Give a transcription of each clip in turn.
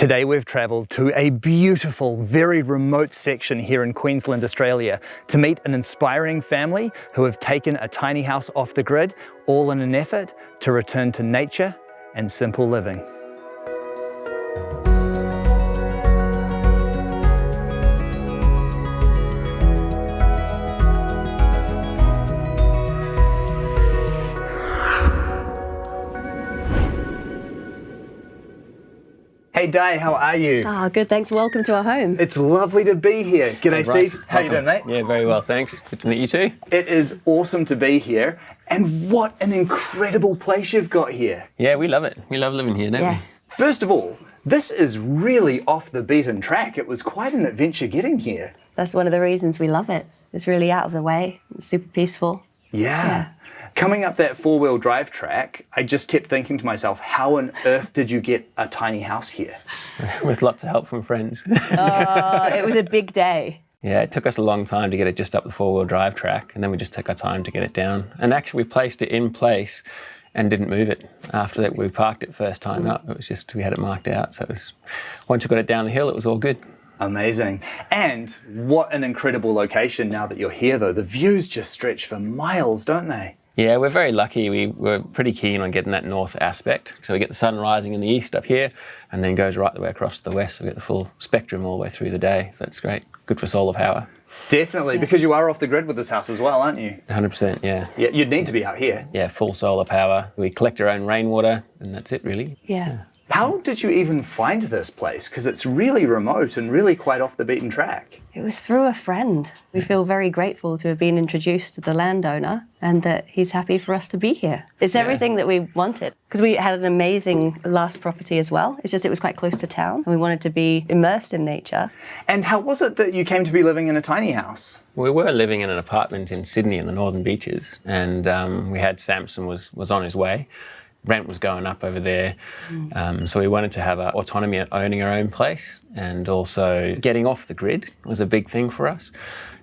Today we've travelled to a beautiful, very remote section here in Queensland, Australia, to meet an inspiring family who have taken a tiny house off the grid, all in an effort to return to nature and simple living. Hey Di, how are you? Good, thanks. Welcome to our home. It's lovely to be here. G'day, Bryce. Steve. How you doing, mate? Yeah, very well, thanks. Good to meet you too. It is awesome to be here. And what an incredible place you've got here. Yeah, we love it. We love living here, don't we? First of all, this is really off the beaten track. It was quite an adventure getting here. That's one of the reasons we love it. It's really out of the way. It's super peaceful. Yeah. Coming up that four-wheel drive track, I just kept thinking to myself, how on earth did you get a tiny house here? With lots of help from friends. It was a big day. Yeah, it took us a long time to get it just up the four-wheel drive track, and then we just took our time to get it down. And actually, we placed it in place and didn't move it. After that, we parked it first time up. It was just, we had it marked out. So it was, once we got it down the hill, it was all good. Amazing. And what an incredible location now that you're here, though. The views just stretch for miles, don't they? Yeah, we're very lucky. We were pretty keen on getting that north aspect. So we get the sun rising in the east up here and then goes right the way across to the west. So we get the full spectrum all the way through the day. So it's great. Good for solar power. Definitely, because you are off the grid with this house as well, aren't you? 100%, yeah. Yeah, you'd need to be out here. Yeah, full solar power. We collect our own rainwater and that's it really. Yeah. How did you even find this place? Because it's really remote and really quite off the beaten track. It was through a friend. We feel very grateful to have been introduced to the landowner and that he's happy for us to be here. It's everything that we wanted, because we had an amazing last property as well. It's just it was quite close to town and we wanted to be immersed in nature. And how was it that you came to be living in a tiny house? We were living in an apartment in Sydney in the Northern Beaches, and we had Samson was on his way. Rent was going up over there, so we wanted to have autonomy at owning our own place, and also getting off the grid was a big thing for us,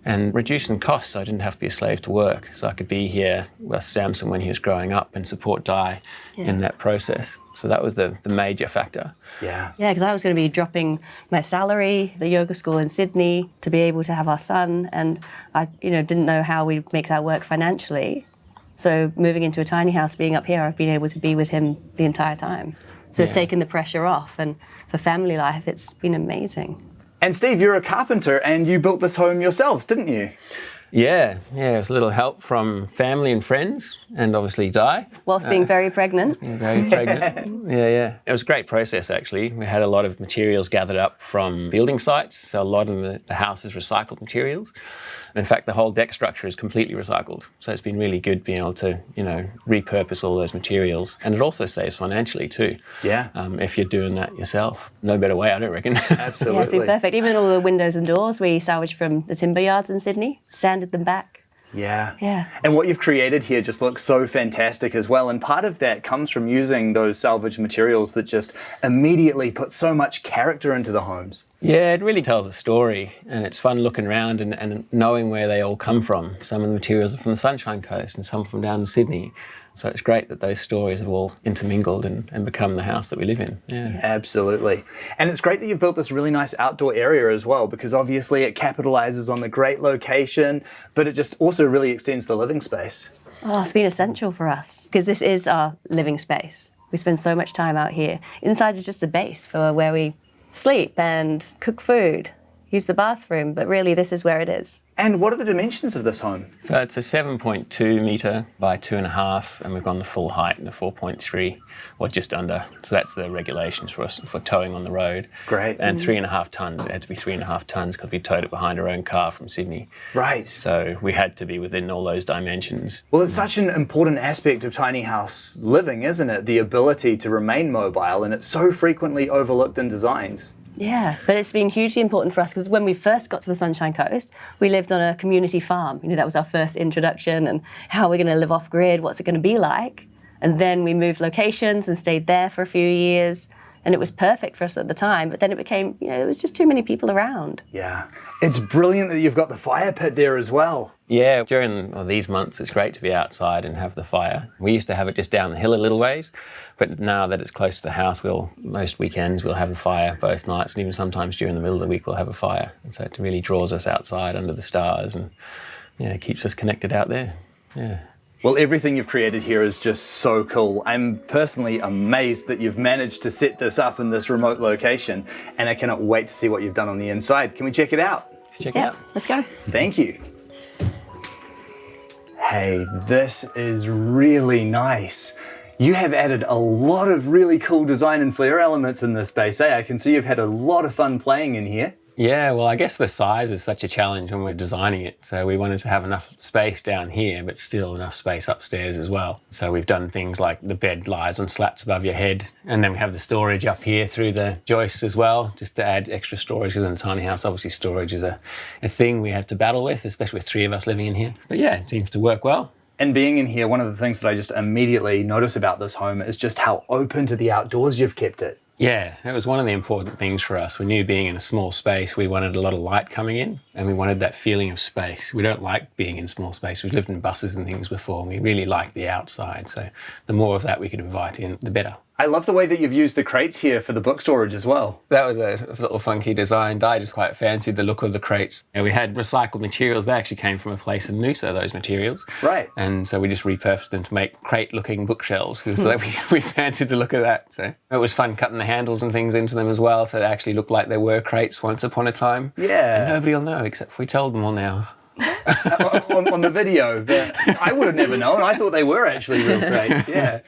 and reducing costs so I didn't have to be a slave to work, so I could be here with Samson when he was growing up and support Di in that process. So that was the major factor. Yeah. Yeah, because I was going to be dropping my salary, the yoga school in Sydney, to be able to have our son, and I didn't know how we'd make that work financially. So moving into a tiny house, being up here, I've been able to be with him the entire time. So it's taken the pressure off, and for family life, it's been amazing. And Steve, you're a carpenter and you built this home yourselves, didn't you? Yeah, with a little help from family and friends, and obviously Di. Whilst being very pregnant. Very pregnant. Yeah. It was a great process, actually. We had a lot of materials gathered up from building sites, so a lot of the house is recycled materials. In fact, the whole deck structure is completely recycled. So it's been really good being able to, repurpose all those materials. And it also saves financially too. Yeah. If you're doing that yourself. No better way, I don't reckon. Absolutely. Yeah, it's been perfect. Even all the windows and doors we salvaged from the timber yards in Sydney, sanded them back. Yeah. And what you've created here just looks so fantastic as well. And part of that comes from using those salvaged materials that just immediately put so much character into the homes. Yeah, it really tells a story, and it's fun looking around and knowing where they all come from. Some of the materials are from the Sunshine Coast and some from down in Sydney. So it's great that those stories have all intermingled and become the house that we live in. Yeah. Absolutely. And it's great that you've built this really nice outdoor area as well, because obviously it capitalizes on the great location, but it just also really extends the living space. Oh, it's been essential for us, because this is our living space. We spend so much time out here. Inside is just a base for where we sleep and cook food, use the bathroom, but really this is where it is. And what are the dimensions of this home? So it's a 7.2 metre by 2.5, and we've gone the full height into 4.3, or just under. So that's the regulations for us for towing on the road. Great. And 3.5 tonnes. It had to be 3.5 tonnes because we towed it behind our own car from Sydney. Right. So we had to be within all those dimensions. Well, it's such an important aspect of tiny house living, isn't it? The ability to remain mobile, and it's so frequently overlooked in designs. Yeah, but it's been hugely important for us because when we first got to the Sunshine Coast, we lived on a community farm. That was our first introduction, and how we're going to live off grid, what's it going to be like? And then we moved locations and stayed there for a few years. And it was perfect for us at the time, but then it became, there was just too many people around. Yeah. It's brilliant that you've got the fire pit there as well. Yeah, during these months, it's great to be outside and have the fire. We used to have it just down the hill a little ways, but now that it's close to the house, most weekends we'll have a fire both nights, and even sometimes during the middle of the week we'll have a fire. And so it really draws us outside under the stars and keeps us connected out there. Yeah. Well, everything you've created here is just so cool. I'm personally amazed that you've managed to set this up in this remote location, and I cannot wait to see what you've done on the inside. Can we check it out? Let's check it out. Let's go. Thank you. Hey, this is really nice. You have added a lot of really cool design and flair elements in this space, eh? I can see you've had a lot of fun playing in here. Yeah, well, I guess the size is such a challenge when we're designing it. So we wanted to have enough space down here, but still enough space upstairs as well. So we've done things like the bed lies on slats above your head, and then we have the storage up here through the joists as well, just to add extra storage, because in a tiny house, obviously storage is a thing we have to battle with, especially with 3 of us living in here. But yeah, it seems to work well. And being in here, one of the things that I just immediately notice about this home is just how open to the outdoors you've kept it. Yeah, it was one of the important things for us. We knew being in a small space, we wanted a lot of light coming in, and we wanted that feeling of space. We don't like being in small space. We've lived in buses and things before, and we really like the outside. So the more of that we could invite in, the better. I love the way that you've used the crates here for the book storage as well. That was a little funky design. I just quite fancied the look of the crates. And we had recycled materials. They actually came from a place in Noosa, those materials. Right. And so we just repurposed them to make crate-looking bookshelves. So we fancied the look of that. So it was fun cutting the handles and things into them as well, so they actually looked like they were crates once upon a time. Yeah. And nobody will know except if we told them all now. on the video, but I would have never known. I thought they were actually real crates. Yeah.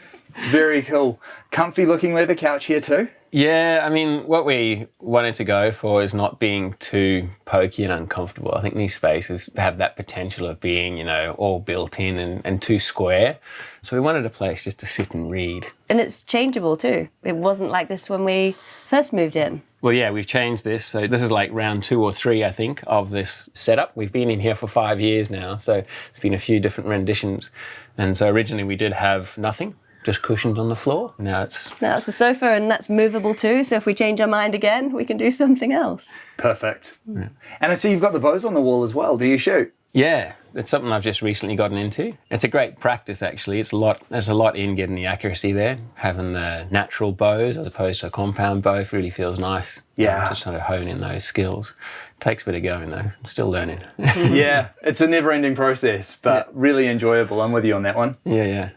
Very cool. Comfy looking leather couch here too. Yeah, I mean, what we wanted to go for is not being too pokey and uncomfortable. I think these spaces have that potential of being, all built in and too square. So we wanted a place just to sit and read. And it's changeable too. It wasn't like this when we first moved in. Well, yeah, we've changed this. So this is like round 2 or 3, I think, of this setup. We've been in here for 5 years now, so it's been a few different renditions. And so originally we did have nothing, just cushions on the floor. Now it's the sofa, and that's movable too. So if we change our mind again, we can do something else. Perfect. Yeah. And I see you've got the bows on the wall as well. Do you shoot? Yeah, it's something I've just recently gotten into. It's a great practice, actually. There's a lot in getting the accuracy there. Having the natural bows as opposed to a compound bow really feels nice. Yeah. Just trying to hone in those skills. Takes a bit of going, though. I'm still learning. Yeah, it's a never-ending process, but really enjoyable. I'm with you on that one. Yeah.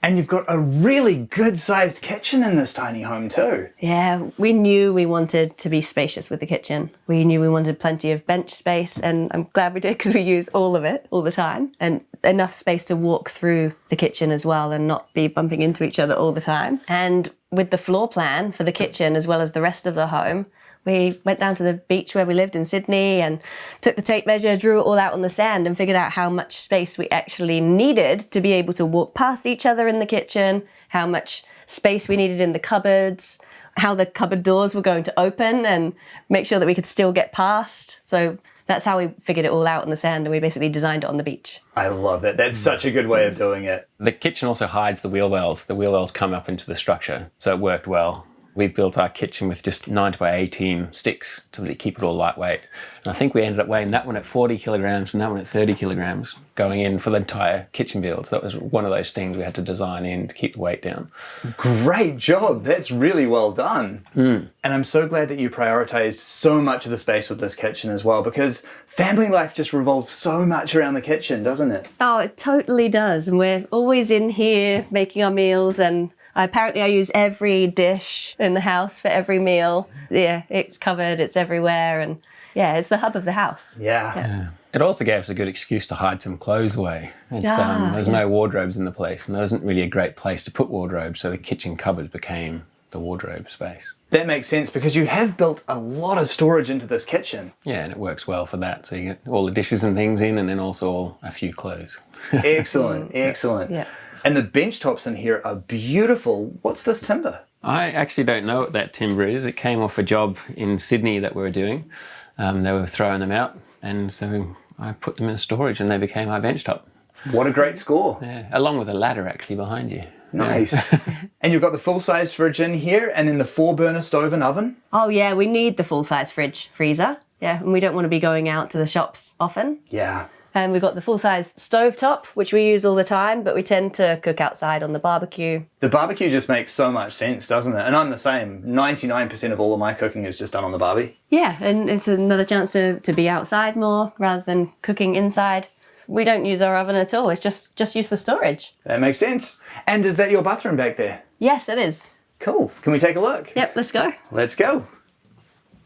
And you've got a really good-sized kitchen in this tiny home too. Yeah, we knew we wanted to be spacious with the kitchen. We knew we wanted plenty of bench space, and I'm glad we did, because we use all of it all the time. And enough space to walk through the kitchen as well and not be bumping into each other all the time. And with the floor plan for the kitchen as well as the rest of the home, we went down to the beach where we lived in Sydney and took the tape measure, drew it all out on the sand, and figured out how much space we actually needed to be able to walk past each other in the kitchen, how much space we needed in the cupboards, how the cupboard doors were going to open and make sure that we could still get past. So that's how we figured it all out on the sand, and we basically designed it on the beach. I love that. That's such a good way of doing it. The kitchen also hides the wheel wells. The wheel wells come up into the structure, so it worked well. We've built our kitchen with just 9 by 18 sticks to really keep it all lightweight. And I think we ended up weighing that one at 40 kilograms and that one at 30 kilograms going in for the entire kitchen build. So that was one of those things we had to design in to keep the weight down. Great job. That's really well done. And I'm so glad that you prioritized so much of the space with this kitchen as well, because family life just revolves so much around the kitchen, doesn't it? Oh, it totally does. And we're always in here making our meals, and apparently I use every dish in the house for every meal. Yeah, it's covered, it's everywhere, and yeah, it's the hub of the house. Yeah. It also gave us a good excuse to hide some clothes away. There's no wardrobes in the place, and there wasn't really a great place to put wardrobes, so the kitchen cupboard became the wardrobe space. That makes sense, because you have built a lot of storage into this kitchen. Yeah, and it works well for that. So you get all the dishes and things in, and then also a few clothes. Excellent. Yeah. And the bench tops in here are beautiful. What's this timber? I actually don't know what that timber is. It came off a job in Sydney that we were doing. They were throwing them out, and so I put them in storage and they became our bench top. What a great score. Yeah, along with a ladder actually behind you. Nice. And you've got the full-size fridge in here and then the 4-burner stove and oven? Oh yeah, we need the full-size freezer. Yeah, and we don't want to be going out to the shops often. Yeah. And we've got the full-size stovetop, which we use all the time, but we tend to cook outside on the barbecue. The barbecue just makes so much sense, doesn't it? And I'm the same. 99% of all of my cooking is just done on the barbie. Yeah, and it's another chance to be outside more rather than cooking inside. We don't use our oven at all. It's just used for storage. That makes sense. And is that your bathroom back there? Yes, it is. Cool. Can we take a look? Yep, let's go. Let's go.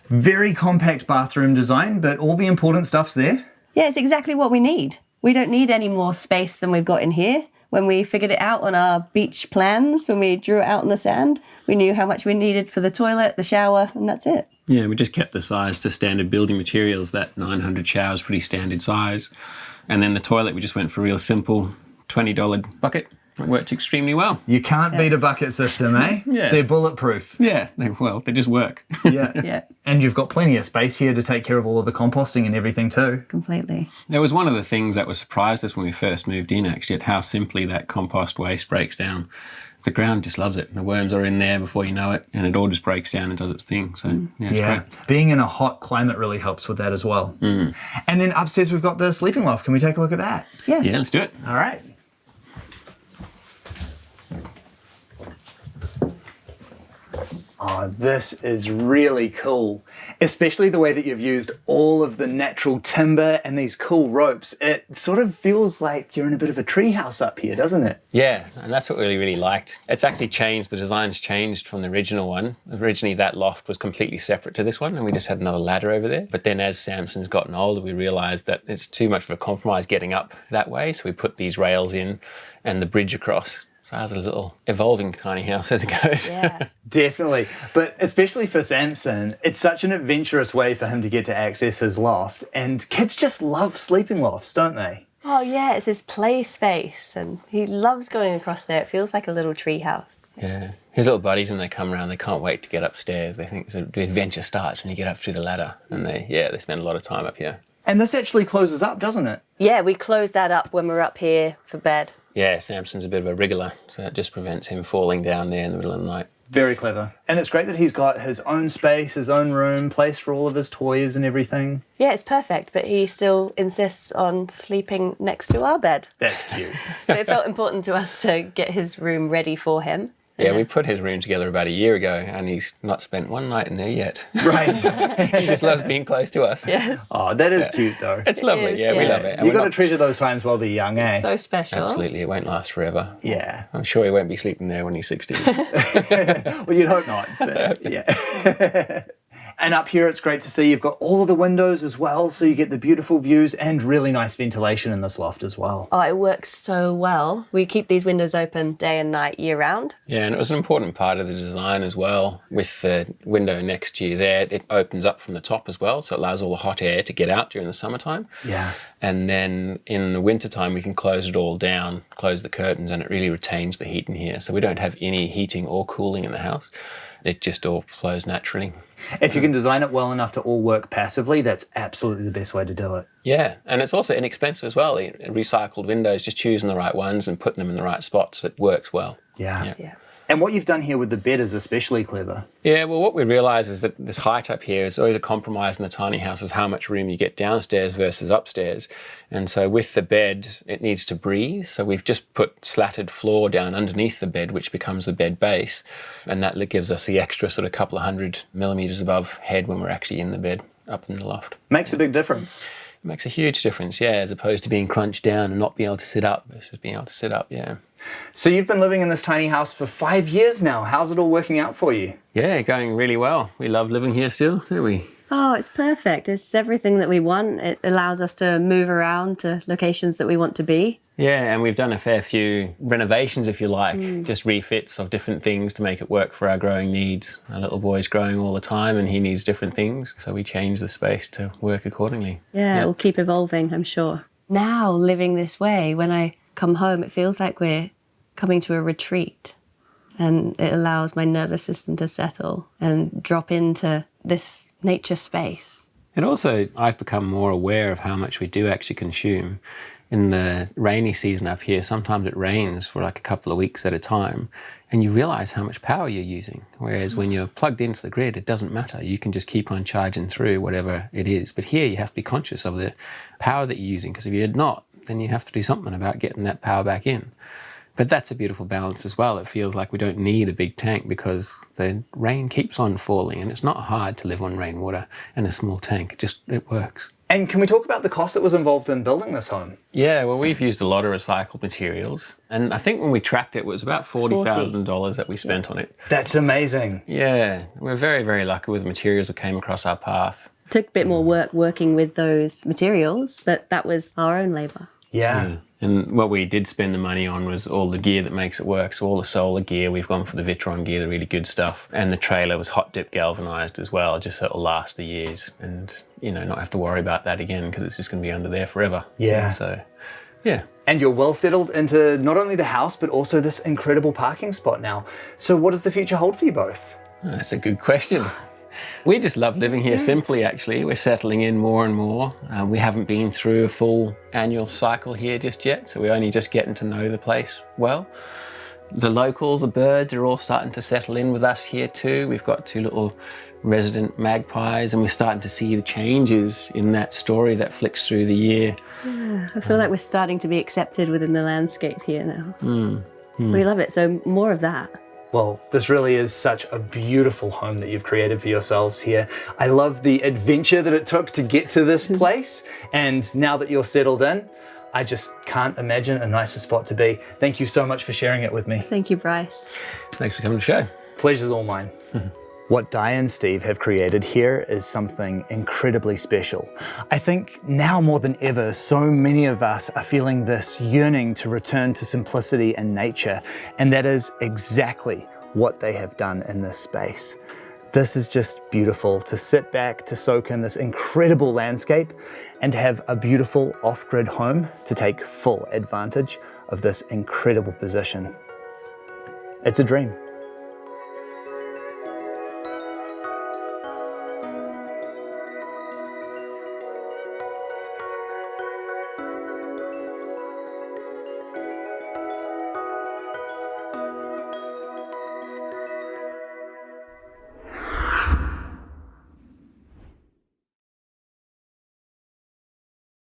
Very compact bathroom design, but all the important stuff's there. Yeah, it's exactly what we need. We don't need any more space than we've got in here. When we figured it out on our beach plans, when we drew it out in the sand, we knew how much we needed for the toilet, the shower, and that's it. Yeah, we just kept the size to standard building materials. That 900 shower is pretty standard size. And then the toilet, we just went for a real simple $20 bucket. It works extremely well. You can't beat a bucket system, eh? Yeah. They're bulletproof. Yeah, they just work. Yeah. Yeah, And you've got plenty of space here to take care of all of the composting and everything too. completely. It was one of the things that was surprised us when we first moved in, actually, at how simply that compost waste breaks down. The ground just loves it. The worms are in there before you know it, and it all just breaks down and does its thing. So, yeah, it's great. Being in a hot climate really helps with that as well. And then upstairs we've got the sleeping loft. Can we take a look at that? Yes. Yeah, let's do it. All right. Oh, this is really cool, especially the way that you've used all of the natural timber and these cool ropes. It sort of feels like you're in a bit of a treehouse up here, doesn't it? Yeah, and that's what we really liked. It's actually changed. The design's changed from the original one. Originally, that loft was completely separate to this one, and we just had another ladder over there. But then as Samson's gotten older, we realised that it's too much of a compromise getting up that way, so we put these rails in and the bridge across. So ours is a little evolving tiny house as it goes. Yeah. Definitely. But especially for Samson, it's such an adventurous way for him to get to access his loft. And kids just love sleeping lofts, don't they? Oh yeah, it's his play space, and he loves going across there. It feels like a little tree house. Yeah. His little buddies, when they come around, they can't wait to get upstairs. They think the adventure starts when you get up through the ladder. And they spend a lot of time up here. And this actually closes up, doesn't it? Yeah, we close that up when we're up here for bed. Yeah, Samson's a bit of a wriggler, so it just prevents him falling down there in the middle of the night. Very clever. And it's great that he's got his own space, his own room, place for all of his toys and everything. Yeah, it's perfect, but he still insists on sleeping next to our bed. That's cute. But it felt important to us to get his room ready for him. Yeah, we put his room together about a year ago, and he's not spent one night in there yet. Right. He just loves being close to us. Yes. Oh, that is cute though. It's lovely, is, yeah, we yeah. love it. And You've we're got to not- treasure those times while they're young, eh? So special. Absolutely, it won't last forever. Yeah. I'm sure he won't be sleeping there when he's 60. Well, you'd hope not. But yeah. And up here, it's great to see you've got all of the windows as well, so you get the beautiful views and really nice ventilation in this loft as well. Oh, it works so well. We keep these windows open day and night year round. Yeah, and it was an important part of the design as well. With the window next to you there, it opens up from the top as well, so it allows all the hot air to get out during the summertime. Yeah. And then in the wintertime, we can close it all down, close the curtains, and it really retains the heat in here. So we don't have any heating or cooling in the house. It just all flows naturally. If you can design it well enough to all work passively, that's absolutely the best way to do it. Yeah, and it's also inexpensive as well. The recycled windows, just choosing the right ones and putting them in the right spots, it works well. Yeah. Yeah. And what you've done here with the bed is especially clever. Yeah, well, what we realise is that this height up here is always a compromise in the tiny house, is how much room you get downstairs versus upstairs. And so with the bed, it needs to breathe. So we've just put slatted floor down underneath the bed, which becomes the bed base. And that gives us the extra sort of couple of 100 millimetres above head when we're actually in the bed up in the loft. Makes a big difference. It makes a huge difference, yeah, as opposed to being crunched down and not being able to sit up versus being able to sit up, yeah. So you've been living in this tiny house for 5 years now. How's it all working out for you? Yeah, going really well. We love living here still, don't we? Oh, it's perfect. It's everything that we want. It allows us to move around to locations that we want to be. Yeah, and we've done a fair few renovations, if you like, just refits of different things to make it work for our growing needs. Our little boy's growing all the time and he needs different things, so we change the space to work accordingly. Yeah, it will keep evolving, I'm sure. Now, living this way, when I come home, it feels like we're coming to a retreat, and it allows my nervous system to settle and drop into this nature space. And also, I've become more aware of how much we do actually consume. in the rainy season up here, sometimes it rains for like a couple of weeks at a time, and you realize how much power you're using. Whereas when you're plugged into the grid, it doesn't matter. You can just keep on charging through whatever it is. But here you have to be conscious of the power that you're using, because if you're not, then you have to do something about getting that power back in. But that's a beautiful balance as well. It feels like we don't need a big tank because the rain keeps on falling, and it's not hard to live on rainwater in a small tank. It works. And can we talk about the cost that was involved in building this home? Yeah, well, we've used a lot of recycled materials. And I think when we tracked it, it was about $40,000 that we spent on it. That's amazing. Yeah, we're very, very lucky with the materials that came across our path. Took a bit more work working with those materials, but that was our own labour. Yeah. And what we did spend the money on was all the gear that makes it work. So all the solar gear, we've gone for the Vitron gear, the really good stuff. And the trailer was hot dip galvanized as well, just so it'll last for years and, not have to worry about that again, because it's just going to be under there forever. Yeah. And so, yeah. And you're well settled into not only the house, but also this incredible parking spot now. So what does the future hold for you both? That's a good question. We just love living here simply, actually. We're settling in more and more. We haven't been through a full annual cycle here just yet, so we're only just getting to know the place well. The locals, the birds, are all starting to settle in with us here too. We've got 2 little resident magpies, and we're starting to see the changes in that story that flicks through the year. Yeah, I feel like we're starting to be accepted within the landscape here now. We love it, so more of that. Well, this really is such a beautiful home that you've created for yourselves here. I love the adventure that it took to get to this place. And now that you're settled in, I just can't imagine a nicer spot to be. Thank you so much for sharing it with me. Thank you, Bryce. Thanks for coming to the show. Pleasure's all mine. What Di and Steve have created here is something incredibly special. I think now more than ever, so many of us are feeling this yearning to return to simplicity and nature, and that is exactly what they have done in this space. This is just beautiful to sit back, to soak in this incredible landscape, and to have a beautiful off-grid home to take full advantage of this incredible position. It's a dream.